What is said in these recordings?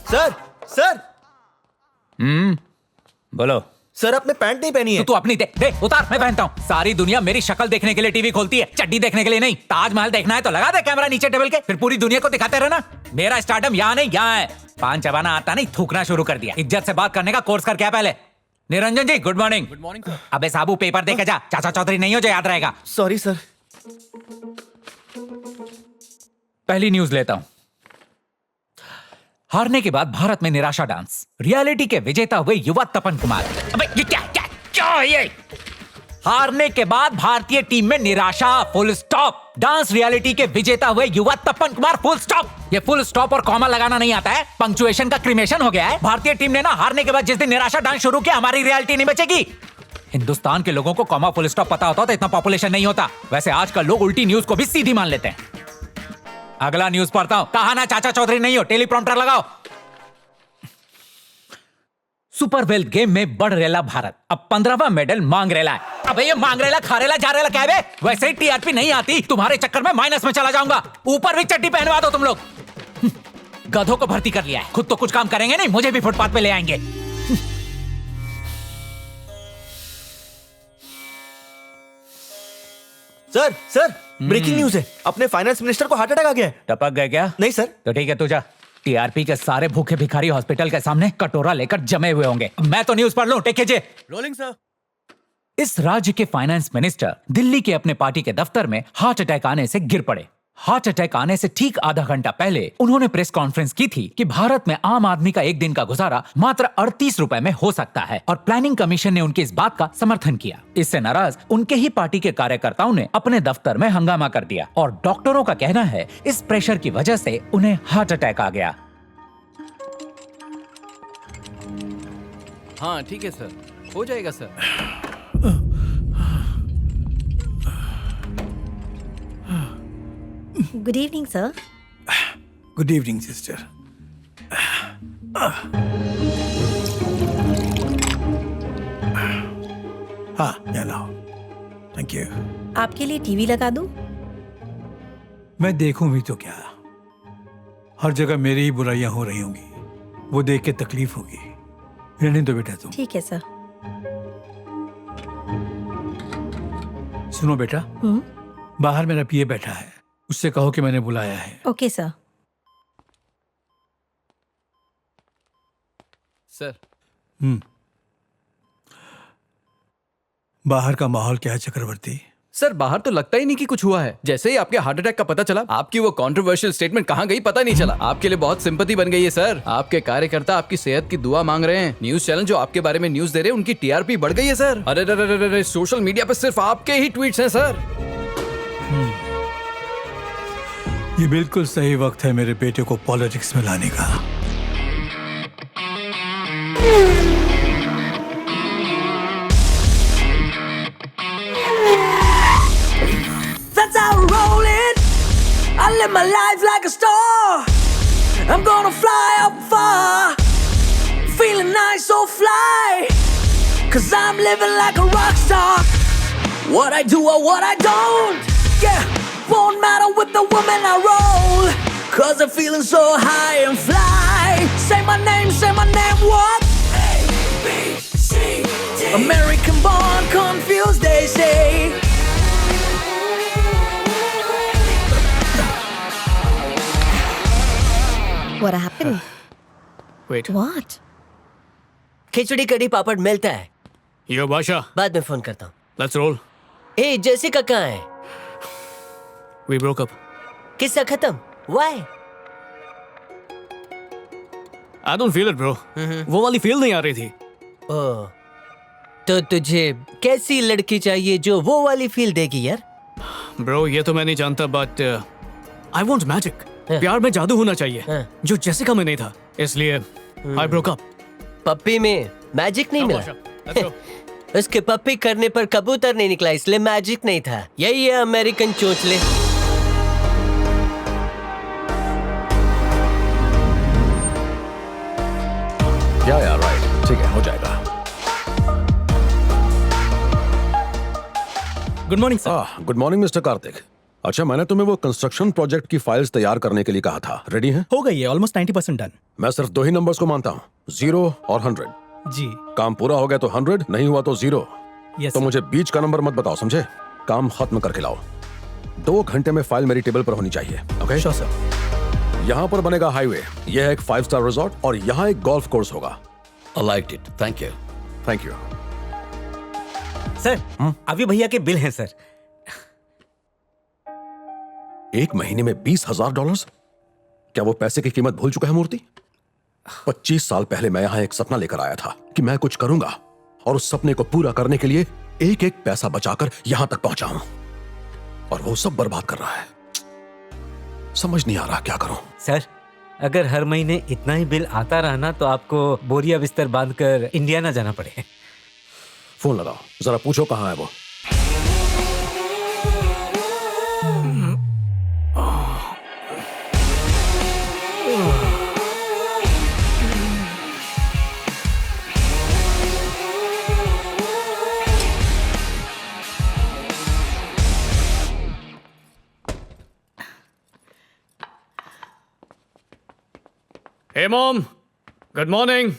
Sir sir बोलो। Sir आपने pant नहीं पहनी है। तू अपनी दे दे उतार, मैं पहनता हूँ। सारी दुनिया मेरी शक्ल देखने के लिए टीवी खोलती है, चड्डी देखने के लिए नहीं। ताजमहल देखना है तो लगा दे कैमरा नीचे टेबल के, फिर पूरी दुनिया को दिखाते रहना। मेरा स्टार्टअप यहाँ नहीं यहाँ है। पान चबाना आता नहीं, थूकना शुरू कर दिया। इज्जत से बात करने का कोर्स कर क्या पहले। Niranjan ji good morning. Good morning sir. अबे साबू पेपर देके जा, चाचा चौधरी नहीं हो जो याद रहेगा। Sorry sir. पहली न्यूज लेता हूं। हारने के बाद भारत में निराशा डांस, रियलिटी के विजेता हुए युवा तपन कुमार। अबे ये क्या क्या क्या है ये? हारने के बाद भारतीय टीम में निराशा, फुल स्टॉप। डांस रियलिटी के विजेता हुए युवा तपन कुमार, फुल स्टॉप। ये फुल स्टॉप और कॉमा लगाना नहीं आता है, पंक्चुएशन का क्रिमेशन हो गया है। भारतीय टीम ने ना हारने के बाद जिस दिन निराशा डांस शुरू किया, हमारी रियलिटी नहीं बचेगी। हिंदुस्तान के लोगों को कॉमा फुल स्टॉप पता होता तो इतना पॉपुलेशन नहीं होता। वैसे आजकल लोग उल्टी न्यूज को भी सीधी मान लेते हैं। अगला न्यूज पढ़ता हूं। कहा ना चाचा चौधरी नहीं हो, टेलीप्रॉम्प्टर लगाओ। सुपर वेल्थ गेम में बढ़ रेला भारत, अब 15वां मेडल मांग रेला है। अबे ये मांग रेला खा रेला जा रेला क्या है बे? वैसे ही टीआरपी नहीं आती, तुम्हारे चक्कर में माइनस में चला जाऊंगा। ऊपर भी चड्डी पहनवा दो तुम लोग। गधों को भर्ती कर लिया है, खुद तो कुछ काम करेंगे नहीं, मुझे भी फुटपाथ पे ले आएंगे। सर सर ब्रेकिंग न्यूज है, अपने फाइनेंस मिनिस्टर को हार्ट अटैक आ गया है। टपक गए क्या? नहीं सर। तो ठीक है, तू जा। टीआरपी के सारे भूखे भिखारी हॉस्पिटल के सामने कटोरा लेकर जमे हुए होंगे। मैं तो न्यूज पढ़ लूं, टेक कीजिए। Rolling sir. इस राज्य के फाइनेंस मिनिस्टर दिल्ली के अपने पार्टी के दफ्तर में हार्ट अटैक आने से गिर पड़े। हार्ट अटैक आने से ठीक आधा घंटा पहले उन्होंने प्रेस कॉन्फ्रेंस की थी कि भारत में आम आदमी का एक दिन का गुजारा मात्र 38 रुपए में हो सकता है, और प्लानिंग कमीशन ने उनकी इस बात का समर्थन किया। इससे नाराज उनके ही पार्टी के कार्यकर्ताओं ने अपने दफ्तर में हंगामा कर दिया, और डॉक्टरों का कहना है इस प्रेशर की वजह से उन्हें हार्ट अटैक आ गया। हाँ ठीक है सर, हो जाएगा sir. Good evening, sir. Good evening, sister. हाँ, यहाँ लाओ। Thank you. आपके लिए टीवी लगा दूं? मैं देखूं भी तो क्या, हर जगह मेरी ही बुराइयां हो रही होंगी, वो देख के तकलीफ होगी। रहने दो बेटा तुम। ठीक है सर। सुनो बेटा, बाहर मेरा पीए बैठा है, उससे कहो कि मैंने बुलाया है। Okay sir. सर बाहर का माहौल क्या है चक्रवर्ती? सर बाहर तो लगता ही नहीं कि कुछ हुआ है। जैसे ही आपके हार्ट अटैक का पता चला, आपकी वो कंट्रोवर्शियल स्टेटमेंट कहाँ गई पता नहीं चला। आपके लिए बहुत सिंपैथी बन गई है सर। आपके कार्यकर्ता आपकी सेहत की दुआ मांग रहे हैं। न्यूज चैनल जो आपके बारे में न्यूज दे रहे हैं, उनकी टीआरपी बढ़ गई है सर। अरे अरे सोशल मीडिया पे सिर्फ आपके ही ट्वीट्स हैं सर। ये बिल्कुल सही वक्त है मेरे बेटे को पॉलिटिक्स में लाने का। That's how I roll it. I live my life like a star. I'm gonna fly up far. Feeling nice, so fly. 'Cause I'm living like a rock star. What I do or what I don't, yeah, won't matter with the woman I roll. 'Cause I'm feeling so high and fly. Say my name, what? A-B-C-D. American born, confused they say. What happened? Wait, What? Khichdi kadhi papad मिलता है, यो बादशाह, बाद में phone करता हूँ। Let's roll. A Jessica कहाँ है? We broke up. किस्सा खत्म? Why? I don't feel it bro. वो वाली फील नहीं आ रही थी। ओह, तो तुझे कैसी लड़की चाहिए जो वो वाली फील देगी यार? ब्रो ये तो मैं नहीं जानता, बट आई वांट मैजिक। प्यार में जादू होना चाहिए जो जेसिका में नहीं था, इसलिए आई ब्रोक अप। पप्पी में मैजिक नहीं मिला। उसके पप्पी करने पर कबूतर नहीं निकला, इसलिए मैजिक नहीं था। यही है अमेरिकन चोंचले। या राइट, ठीक है, हो जाएगा। Good morning sir. Good morning mister Kartik. अच्छा, मैंने तुम्हें वो कंस्ट्रक्शन प्रोजेक्ट की फाइल्स तैयार करने के लिए कहा था, रेडी हैं? हो गई है, ऑलमोस्ट 90% डन। मैं सिर्फ 2 ही नंबर्स को मानता हूँ, 0 और 100। जी काम पूरा हो गया तो 100, नहीं हुआ तो 0। यस तो मुझे बीच का नंबर मत बताओ, समझे? काम खत्म करके लाओ। 2 घंटे में फाइल मेरी टेबल पर होनी चाहिए। Okay sure sir. यहाँ पर बनेगा हाईवे, यह है एक 5 स्टार रिजॉर्ट और यहाँ एक गोल्फ कोर्स होगा। I liked it. Thank you. Thank you. Sir अभी भैया के बिल हैं सर। 1 महीने में $20,000? क्या वो पैसे की कीमत भूल चुका है मूर्ति? 25 साल पहले मैं यहां एक सपना लेकर आया था कि मैं कुछ करूंगा, और उस सपने को पूरा करने के लिए एक एक पैसा बचाकर यहां तक पहुंचा हूं, और वो सब बर्बाद कर रहा है। समझ नहीं आ रहा क्या करूं। सर अगर हर महीने इतना ही बिल आता रहा ना तो आपको बोरिया बिस्तर बांधकर इंडिया ना जाना पड़े। फोन लगाओ, जरा पूछो कहां है वो। Hey mom, good morning.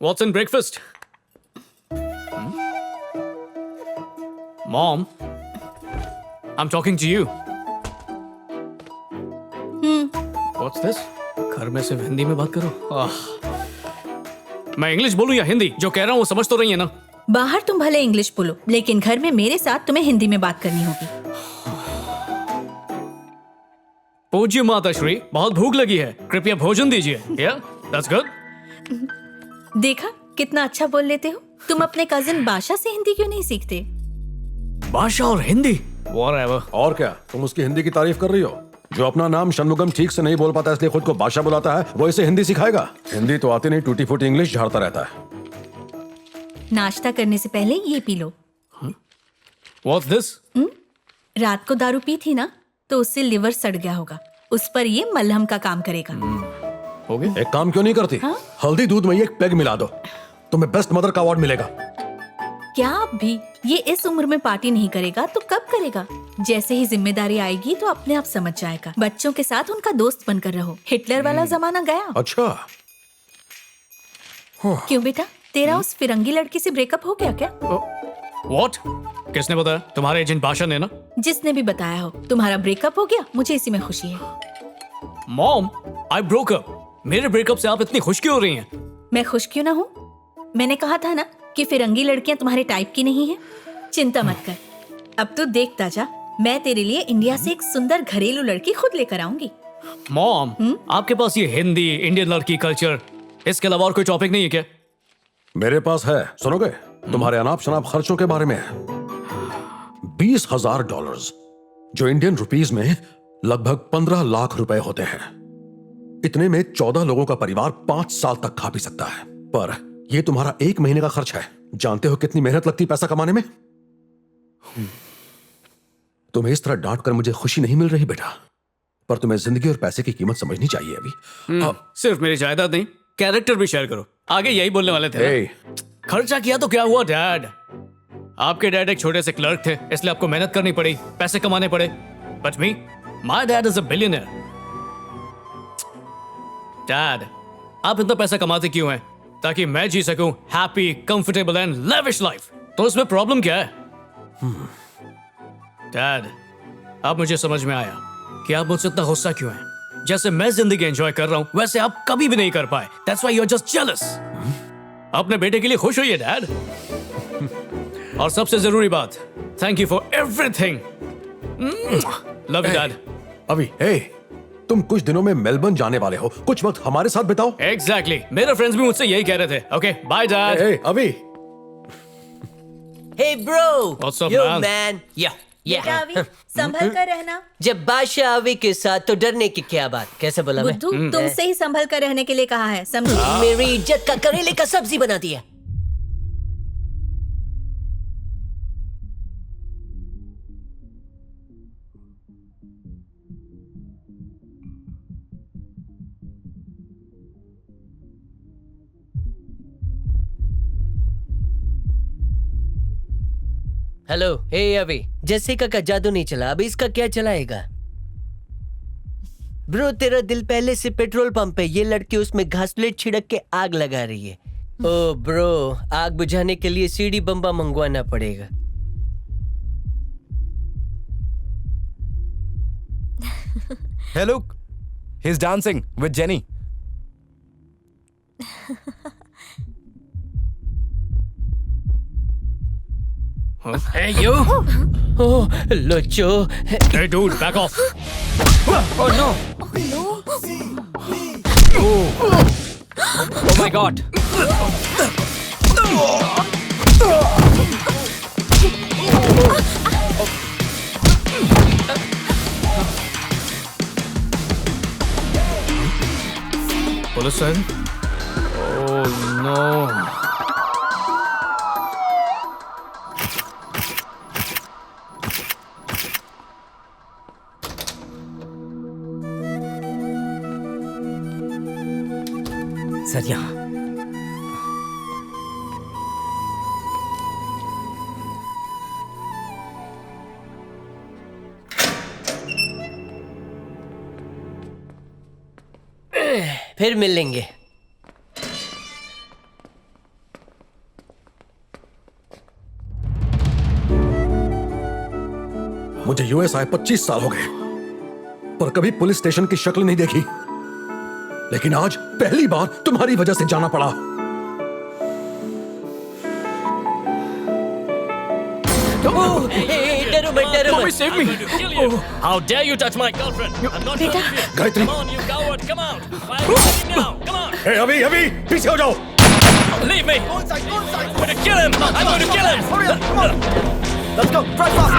What's in breakfast? Mom, I'm talking to you. What's this? घर में सिर्फ हिंदी में बात करो। मैं इंग्लिश बोलूं या हिंदी? जो कह रहा हूँ वो समझ तो रही है ना? बाहर तुम भले इंग्लिश बोलो, लेकिन घर में मेरे साथ तुम्हें हिंदी में बात करनी होगी। पूज्य माता श्री, बहुत भूख लगी है, कृपया भोजन दीजिए। Yeah, that's good. देखा कितना अच्छा बोल लेते हो। तुम अपने कजिन बादशाह से हिंदी क्यों नहीं सीखते? भाषा और हिंदी? Whatever. और क्या, तुम उसकी हिंदी की तारीफ कर रही हो? जो अपना नाम शनमुगम ठीक से नहीं बोल पाता इसलिए खुद को बादशाह बुलाता है, वो इसे हिंदी सिखाएगा? हिंदी तो आती नहीं, टूटी फूटी इंग्लिश झाड़ता रहता है। नाश्ता करने से पहले ये पी लो। What's this? रात को दारू पी थी ना, तो उससे लिवर सड़ गया होगा। उस पर ये मलहम का काम करेगा। हो गया? एक काम क्यों नहीं करती? हल्दी दूध में एक पेग मिला दो, तुम्हें बेस्ट मदर का अवार्ड मिलेगा। क्या आप भी? ये इस उम्र में पार्टी नहीं करेगा तो कब करेगा? जैसे ही जिम्मेदारी आएगी तो अपने आप समझ जाएगा। बच्चों के साथ उनका दोस्त बनकर रहो। हिटलर वाला जमाना गया। अच्छा। क्यों बेटा, तेरा उस फिरंगी लड़की से ब्रेकअप हो गया क्या? What? किसने बताया? तुम्हारे एजेंट बादशाह ने ना? जिसने भी बताया हो, तुम्हारा ब्रेकअप हो गया, मुझे इसी में खुशी है। Mom, I broke up. मेरे ब्रेकअप से आप इतनी खुश क्यों हो रही हैं? मैं खुश क्यों ना हूँ? मैंने कहा था ना कि फिरंगी लड़कियां तुम्हारे टाइप की नहीं है। चिंता मत कर, अब तो देखता जा, मैं तेरे लिए इंडिया से एक सुंदर घरेलू लड़की खुद लेकर आऊंगी। मॉम, आपके पास ये हिंदी, इंडियन लड़की कल्चर, इसके अलावा और कोई टॉपिक नहीं है क्या? मेरे पास है, सुनोगे? तुम्हारे अनाप शनाप खर्चों के बारे में है। $20,000, जो इंडियन रुपीस में लगभग 15 लाख रुपए होते हैं। इतने में 14 लोगों का परिवार 5 साल तक खा पी सकता है। पर यह तुम्हारा 1 महीने का खर्च है। जानते हो कितनी मेहनत लगती पैसा कमाने में? तुम्हें इस तरह डांट कर मुझे खुशी नहीं मिल रही बेटा, पर तुम्हें जिंदगी और पैसे की कीमत समझनी चाहिए अभी। सिर्फ मेरी जायदाद नहीं, कैरेक्टर भी शेयर करो। आगे यही बोलने वाले थे। खर्चा किया तो क्या हुआ डैड? आपके डैड एक छोटे से क्लर्क थे, इसलिए आपको मेहनत करनी पड़ी, पैसे कमाने पड़े। But me, my dad is a billionaire. Dad, आप इतना पैसा कमाते क्यों हैं? ताकि मैं जी सकूं happy, comfortable and lavish life. तो इसमें प्रॉब्लम क्या है? डैड, अब मुझे समझ में आया कि आप मुझसे इतना गुस्सा क्यों हैं। जैसे मैं जिंदगी एंजॉय कर रहा हूं, वैसे आप कभी भी नहीं कर पाए। That's why you are just jealous. अपने बेटे के लिए खुश होइए डैड। और सबसे जरूरी बात, thank you for everything. Love you dad. अभी, तुम कुछ दिनों में मेलबर्न जाने वाले हो, कुछ वक्त हमारे साथ बिताओ। एग्जैक्टली, मेरे फ्रेंड्स भी मुझसे यही कह रहे थे। Okay, bye dad. अभी Hey bro! What's up, Yo man? man! Yeah. अभी संभल कर रहना। जब बादशाह अवी के साथ तो डरने की क्या बात? कैसे बोला मैं? बुद्धू, तुमसे ही संभल कर रहने के लिए कहा है, समझी? मेरी इज्जत का करेले का सब्जी बना दिया। हेलो, हे अभी, जेसिका का जादू नहीं चला, अब इसका क्या चलाएगा? ब्रो तेरा दिल पहले से पेट्रोल पंप है, ये लड़की उसमें घासलेट छिड़क के आग लगा रही है। ओ ब्रो, आग बुझाने के लिए सीढ़ी बम्बा मंगवाना पड़ेगा। Hey, look, he's dancing with Jenny. Hey, you! Oh, locho. Hey, dude, back off! Oh no! Oh my God! Police sir? Oh no! Sir यहाँ फिर मिलेंगे। मुझे यूएस आए 25 साल हो गए, पर कभी पुलिस स्टेशन की शक्ल नहीं देखी। लेकिन आज पहली बार तुम्हारी वजह से जाना पड़ा। डरो मत, डरो मत। Save me! How dare you touch my girlfriend? I'm not बेटा। done yet. Gayatri. Come on, you coward, come out. Fire now, come on. ए, अभी पीछे हो जाओ। Leave me. I'm going to kill him. I'm going to kill him. Hurry up, come on. Let's go, drive fast.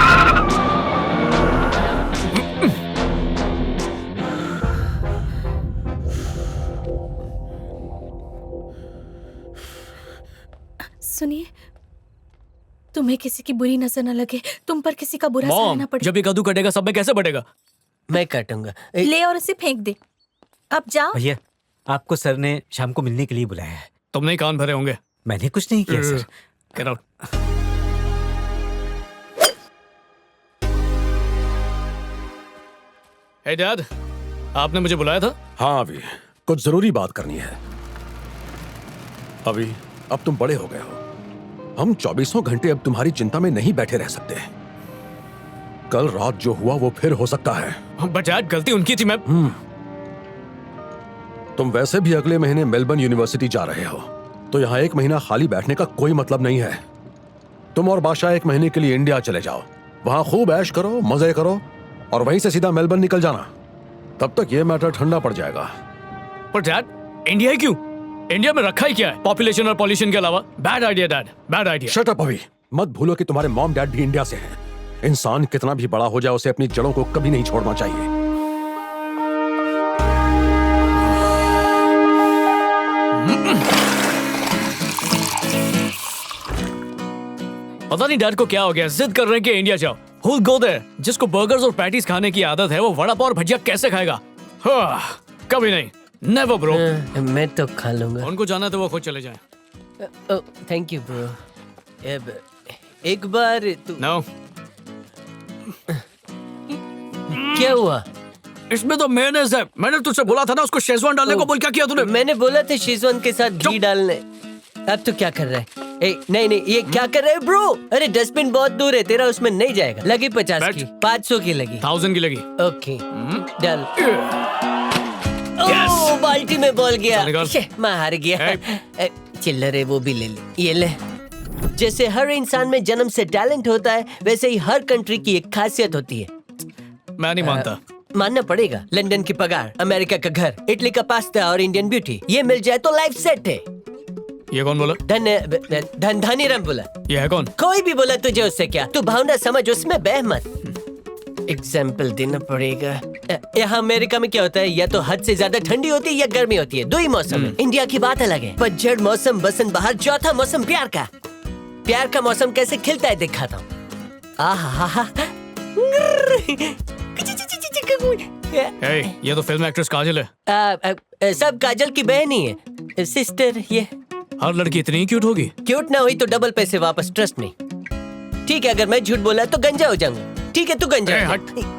सुनिए, तुम्हें किसी की बुरी नजर न लगे, तुम पर किसी का बुरा सह ना पड़े। जब ये कद्दू कटेगा सब में कैसे बढ़ेगा? मैं काटूंगा। ले और इसे फेंक दे। अब जाओ। भैया, आपको सर ने शाम को मिलने के लिए बुलाया है। तुमने ही कान भरे होंगे। मैंने कुछ नहीं किया sir. Get out. Hey Dad, आपने मुझे बुलाया था? हाँ अभी कुछ जरूरी बात करनी है। अभी अब तुम बड़े हो गए हो, हम 24 घंटे अब तुम्हारी चिंता में नहीं बैठे रह सकते। कल रात जो हुआ वो फिर हो सकता है। But Dad, गलती उनकी थी। मैं तुम वैसे भी अगले महीने मेलबर्न यूनिवर्सिटी जा रहे हो, तो यहाँ 1 महीना खाली बैठने का कोई मतलब नहीं है। तुम और बादशाह 1 महीने के लिए इंडिया चले जाओ, वहां खूब ऐश करो, मजे करो और वहीं से सीधा मेलबर्न निकल जाना। तब तक ये मैटर ठंडा पड़ जाएगा। पर डैड, इंडिया ही क्यों? इंडिया में रखा ही क्या है पॉपुलेशन और पॉल्यूशन के अलावा? Bad idea dad, bad idea. Shut up अभी, मत भूलो कि तुम्हारे मॉम डैड भी इंडिया से हैं। इंसान कितना भी बड़ा हो जाए उसे अपनी जड़ों को कभी नहीं छोड़ना चाहिए। पता नहीं डैड को क्या हो गया, जिद कर रहे हैं कि इंडिया जाओ। Who'll go there? जिसको बर्गर्स और पैटीज खाने की आदत है वो वड़ा पाव और भजिया कैसे खाएगा? कभी नहीं, नेवर ब्रो। मैं तो खा लूंगा। उनको जाना तो वो खुद चले जाएं। Thank you bro. एक बार तू नो। क्या हुआ? इसमें तो मेयोनेज़ है। मैंने तुझसे बोला था ना उसको शेजवान डालने को, बोल क्या किया तूने? मैंने बोला था शेजवान के साथ घी डालने। अब तू क्या कर रहा है? नहीं नहीं, ये क्या कर रहा है ब्रो? अरे डस्टबिन बहुत दूर है, तेरा उसमें नहीं जाएगा। लगी 50 की, 500 की लगी, 1000 की लगी। ओके डाल। ओह, बाल्टी में बॉल गया। मैं हार गया। चिल्लर है वो भी ले ले। ये ले। जैसे हर इंसान में जन्म से टैलेंट होता है, वैसे ही हर कंट्री की एक खासियत होती है। मैं नहीं मानता। मानना पड़ेगा। लंदन की पगार, अमेरिका का घर, इटली का पास्ता और इंडियन ब्यूटी, ये मिल जाए तो लाइफ सेट है। ये कौन बोला? धनीराम बोला। ये है कौन? कोई भी बोला तुझे, उससे क्या? तू भावना समझ, उसमें बह मत। एग्जाम्पल देना पड़ेगा। यहाँ अमेरिका में क्या होता है, या तो हद से ज्यादा ठंडी होती है या गर्मी होती है, 2 ही मौसम है। इंडिया की बात अलग है। पतझड़ मौसम, बसंत बहार, चौथा मौसम प्यार का। प्यार का मौसम कैसे खिलता है दिखाता हूँ। ये तो फिल्म एक्ट्रेस काजल है। सब काजल की बहन ही है, सिस्टर। ये हर लड़की इतनी क्यूट होगी? क्यूट ना हुई तो डबल पैसे वापस, ट्रस्ट में। ठीक है, अगर मैं झूठ बोला तो गंजा हो जाऊंगा। ठीक है, तू गंजा हो जा।